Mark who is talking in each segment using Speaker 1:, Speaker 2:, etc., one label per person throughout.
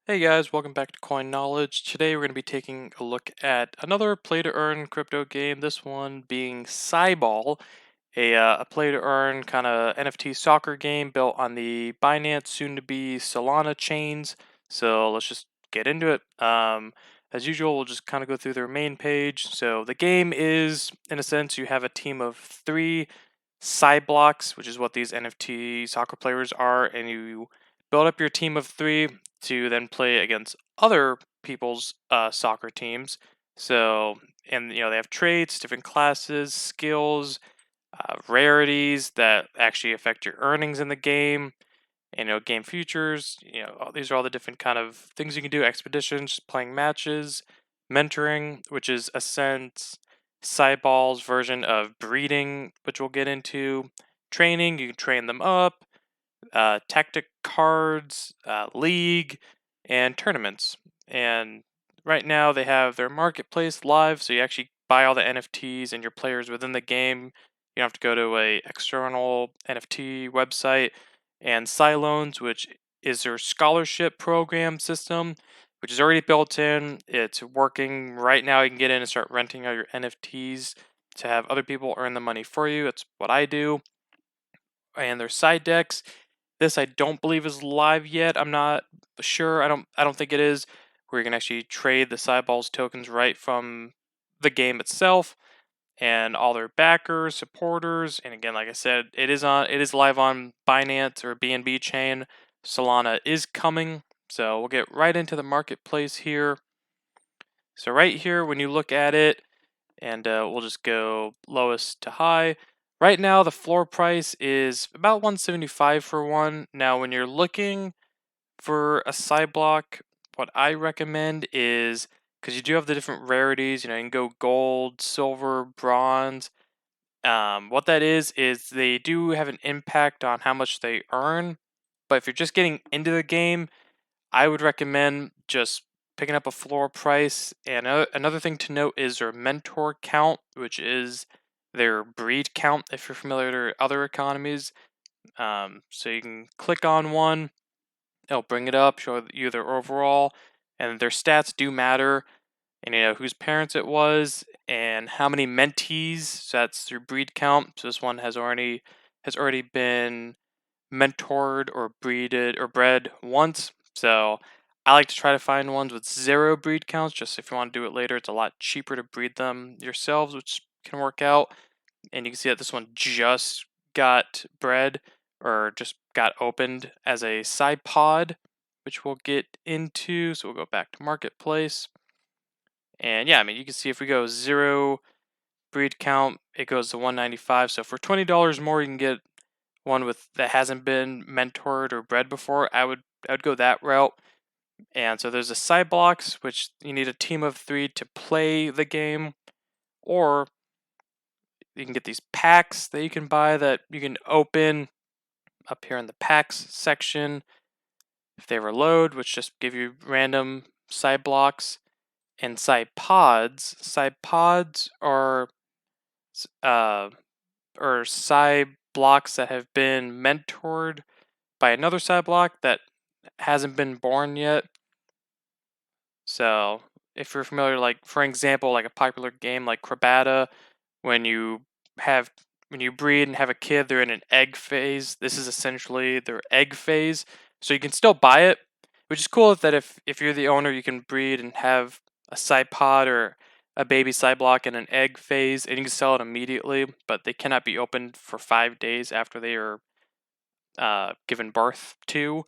Speaker 1: Hey guys, welcome back to Coin Knowledge. Today we're going to be taking a look at another play-to-earn crypto game, this one being Cyball, a play-to-earn kind of NFT soccer game built on the Binance, soon-to-be Solana chains. So let's just get into it. As usual, we'll just kind of go through their main page. So the game is, in a sense, you have a team of 3 Cyblocks, which is what these NFT soccer players are, and you build up your team of 3 to then play against other people's soccer teams. So, and they have traits, different classes, skills, rarities that actually affect your earnings in the game. And, game futures. These are all the different kind of things you can do. Expeditions, playing matches, mentoring, which is a sense Cyball's version of breeding, which we'll get into. Training, you can train them up. Tactic cards, league, and tournaments. And right now they have their marketplace live, so you actually buy all the NFTs and your players within the game. You don't have to go to a external NFT website. And Cyloans, which is their scholarship program system, which is already built in. It's working right now. You can get in and start renting out your NFTs to have other people earn the money for you. That's what I do. And their side decks, this I don't believe is live yet. I'm not sure. I don't think it is. Where you can actually trade the Cyball's tokens right from the game itself, and all their backers, supporters, and again, like I said, it is live on Binance or BNB chain. Solana is coming, so we'll get right into the marketplace here. So right here, when you look at it, and we'll just go lowest to high. Right now, the floor price is about 175 for one. Now, when you're looking for a side block, what I recommend is, because you do have the different rarities, you can go gold, silver, bronze. What that is they do have an impact on how much they earn. But if you're just getting into the game, I would recommend just picking up a floor price. And another thing to note is their mentor count, which is their breed count if you're familiar with other economies. So you can click on one, it'll bring it up, show you their overall, and their stats do matter. And whose parents it was, and how many mentees. So that's their breed count. So this one has already been mentored or breeded or bred once. So I like to try to find ones with 0 breed counts, just if you want to do it later. It's a lot cheaper to breed them yourselves, which can work out. And you can see that this one just got bred or just got opened as a Cypod, which we'll get into. So we'll go back to marketplace. And yeah, I mean, you can see if we go 0 breed count, it goes to 195. So for $20 more, you can get one that hasn't been mentored or bred before. I would go that route. And so there's a side blocks, which you need a team of 3 to play the game, or you can get these packs that you can buy that you can open up here in the packs section if they reload, which just give you random side blocks and side pods. Side pods are uh, side blocks that have been mentored by another side block that hasn't been born yet. So if you're familiar, like for example, like a popular game like Crabata, when you have when you breed and have a kid, they're in an egg phase. This is essentially their egg phase. So you can still buy it, which is cool that if you're the owner, you can breed and have a side pod or a baby side block in an egg phase, and you can sell it immediately. But they cannot be opened for 5 days after they are given birth to.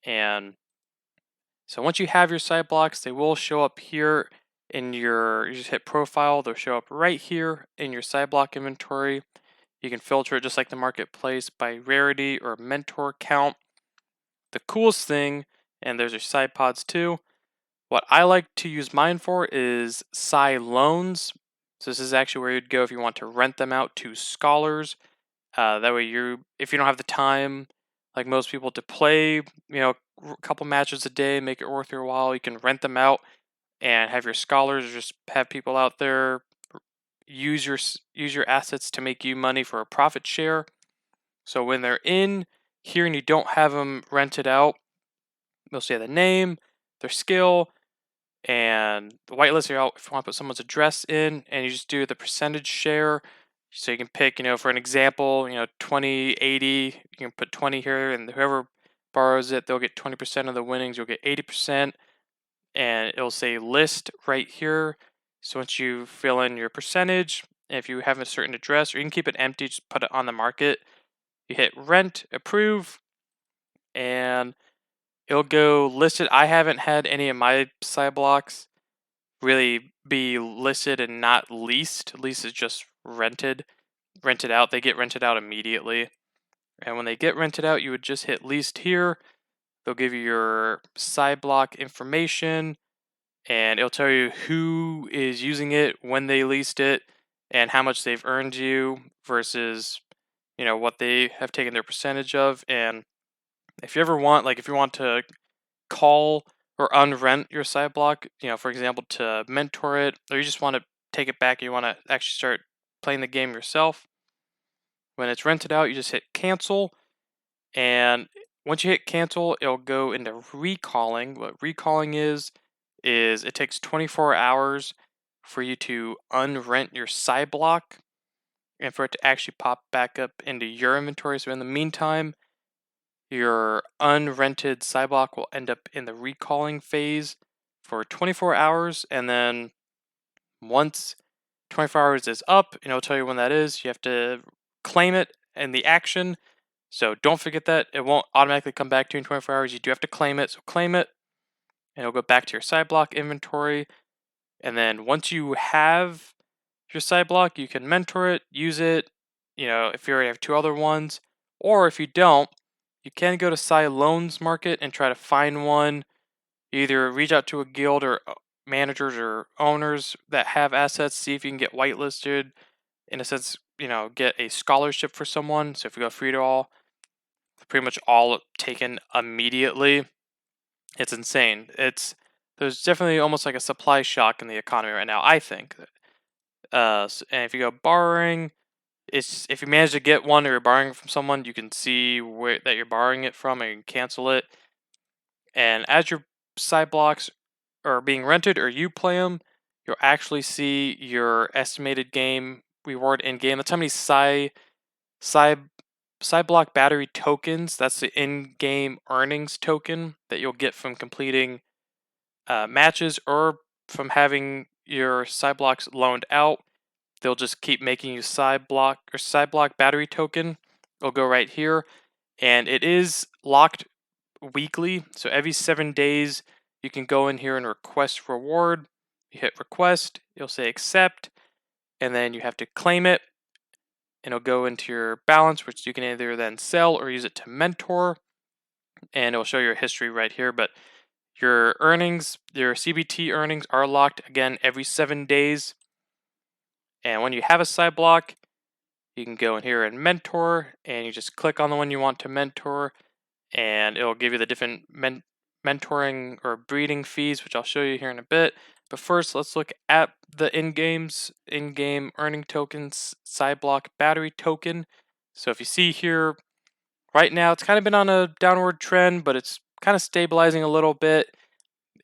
Speaker 1: And so once you have your side blocks, they will show up here in you just hit profile, they'll show up right here in your side block inventory. You can filter it just like the marketplace by rarity or mentor count. The coolest thing, and there's your side pods too, what I like to use mine for is loans. So this is actually where you'd go if you want to rent them out to scholars. That way, if you don't have the time, like most people, to play, a couple matches a day, make it worth your while. You can rent them out and have your scholars, or just have people out there use your assets to make you money for a profit share. So when they're in here and you don't have them rented out, They'll say the name, their skill, and the whitelist. If you want to put someone's address in, and you just do the percentage share. So you can pick, for an example, 20, 80. You can put 20 here, and whoever borrows it, they'll get 20% of the winnings. You'll get 80%, and it'll say list right here. So once you fill in your percentage, if you have a certain address, or you can keep it empty, just put it on the market. You hit rent, approve, and it'll go listed. I haven't had any of my side blocks really be listed and not leased. Lease is just rented out. They get rented out immediately. And when they get rented out, you would just hit leased here. They'll give you your side block information, and it'll tell you who is using it, when they leased it, and how much they've earned you versus what they have taken their percentage of. And if you ever want, like if you want to call or unrent your side block, for example, to mentor it, or you just want to take it back, you want to actually start playing the game yourself. When it's rented out, you just hit cancel, and once you hit cancel, it'll go into recalling. What recalling is it takes 24 hours for you to unrent your side block and for it to actually pop back up into your inventory. So in the meantime, your unrented side block will end up in the recalling phase for 24 hours, and then once 24 hours is up, it'll tell you when that is. You have to claim it in the action. So don't forget that. It won't automatically come back to you in 24 hours. You do have to claim it. So claim it, and it'll go back to your side block inventory. And then once you have your side block, you can mentor it, use it, if you already have two other ones. Or if you don't, you can go to side loans market and try to find one. Either reach out to a guild or managers or owners that have assets, see if you can get whitelisted. In a sense, get a scholarship for someone. So if you go free to all, pretty much all taken immediately. It's insane. There's definitely almost like a supply shock in the economy right now, I think. And if you go borrowing, it's if you manage to get one or you're borrowing from someone, you can see where that you're borrowing it from, and you can cancel it. And as your side blocks are being rented or you play them, you'll actually see your estimated game reward in game. That's how many side block battery tokens. That's the in-game earnings token that you'll get from completing matches or from having your side blocks loaned out. They'll just keep making you side block battery token. It'll go right here, and it is locked weekly. So every 7 days, you can go in here and request reward. You hit request, you'll say accept, and then you have to claim it, and it'll go into your balance, which you can either then sell or use it to mentor, and it'll show your history right here. But your earnings, your CBT earnings, are locked again every 7 days. And when you have a side block, you can go in here and mentor, and you just click on the one you want to mentor, and it'll give you the different mentoring or breeding fees, which I'll show you here in a bit. But first, let's look at the in-game earning tokens, side block battery token. So if you see here, right now it's kind of been on a downward trend, but it's kind of stabilizing a little bit.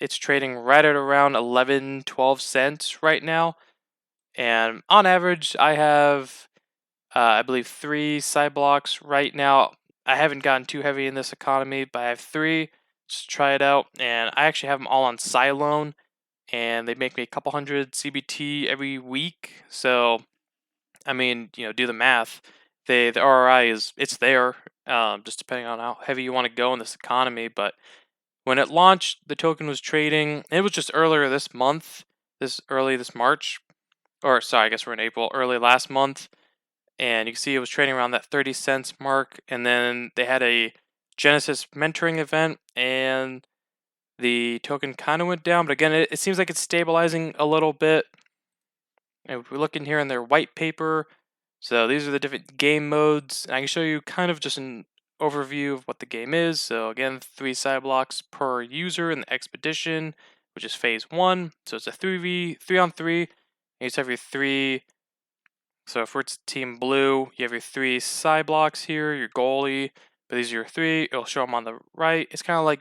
Speaker 1: It's trading right at around 11, 12 cents right now. And on average, I have, I believe, 3 side blocks right now. I haven't gotten too heavy in this economy, but I have 3. Just try it out. And I actually have them all on Cylone, and they make me a couple hundred CBT every week. So, I mean, do the math. The ROI it's there, just depending on how heavy you want to go in this economy. But when it launched, the token was trading. It was just earlier this month, this March, or sorry, I guess we're in April, early last month, and you can see it was trading around that 30 cents mark. And then they had a Genesis mentoring event, and the token kind of went down. But again, it seems like it's stabilizing a little bit. And if we look in here in their white paper, so these are the different game modes. And I can show you kind of just an overview of what the game is. So again, 3 side blocks per user in the expedition, which is phase 1. So it's a 3 on 3. And you just have your 3. So if it's team blue, you have your 3 side blocks here, your goalie. But these are your 3. It'll show them on the right. It's kind of like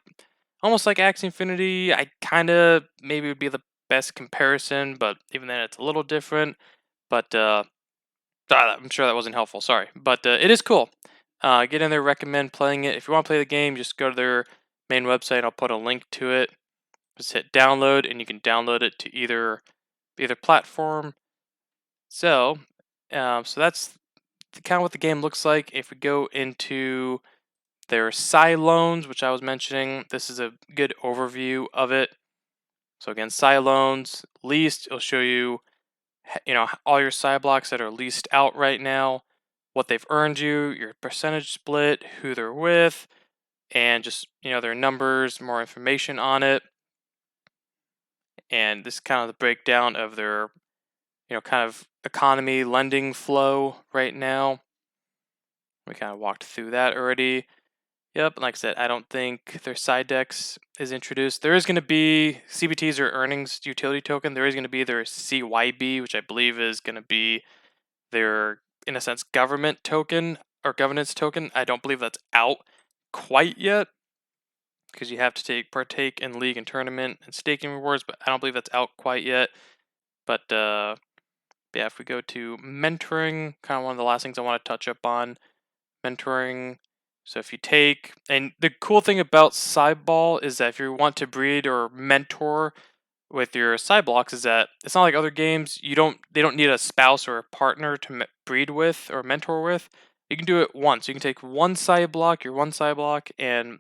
Speaker 1: almost like Axie Infinity. I kind of maybe would be the best comparison, but even then it's a little different. But I'm sure that wasn't helpful. Sorry, but it is cool. Get in there, recommend playing it. If you want to play the game, just go to their main website. I'll put a link to it. Just hit download, and you can download it to either platform. So that's kind of what the game looks like. If we go into their loans, which I was mentioning, this is a good overview of it. So again, loans leased. It'll show you, all your blocks that are leased out right now, what they've earned you, your percentage split, who they're with, and just their numbers, more information on it. And this is kind of the breakdown of their kind of economy lending flow right now. We kind of walked through that already. Yep, and like I said, I don't think their side decks is introduced. There is going to be CBTs or earnings utility token. There is going to be their CYB, which I believe is going to be their, in a sense, government token or governance token. I don't believe that's out quite yet because you have to partake in league and tournament and staking rewards, but I don't believe that's out quite yet. But yeah, if we go to mentoring, kind of one of the last things I want to touch up on, mentoring. So if you take, and the cool thing about Cyball is that if you want to breed or mentor with your blocks, is that it's not like other games. They don't need a spouse or a partner to breed with or mentor with. You can do it once. You can take one block, your one block, and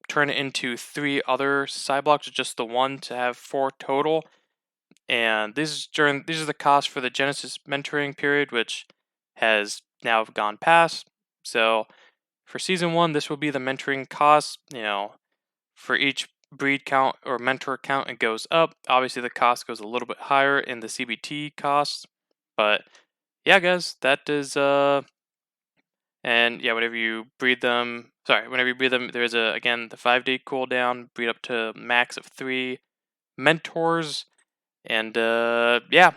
Speaker 1: turn it into 3 other blocks, or just the one to have 4 total. And these are the costs for the Genesis mentoring period, which has now gone past. So for season 1, this will be the mentoring cost. For each breed count or mentor count, it goes up. Obviously, the cost goes a little bit higher in the CBT costs, but yeah, guys, that is and yeah, whenever you breed them, there is again the 5-day cooldown. Breed up to max of 3 mentors, and yeah.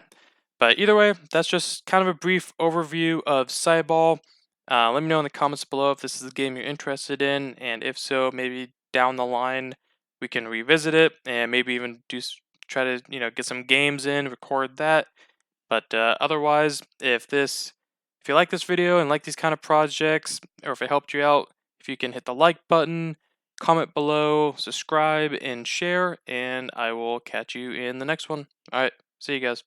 Speaker 1: But either way, that's just kind of a brief overview of Cyball. Let me know in the comments below if this is a game you're interested in, and if so, maybe down the line we can revisit it and maybe even try to get some games in, record that. But otherwise, if you like this video and like these kind of projects, or if it helped you out, if you can hit the like button, comment below, subscribe, and share, and I will catch you in the next one. All right, see you guys.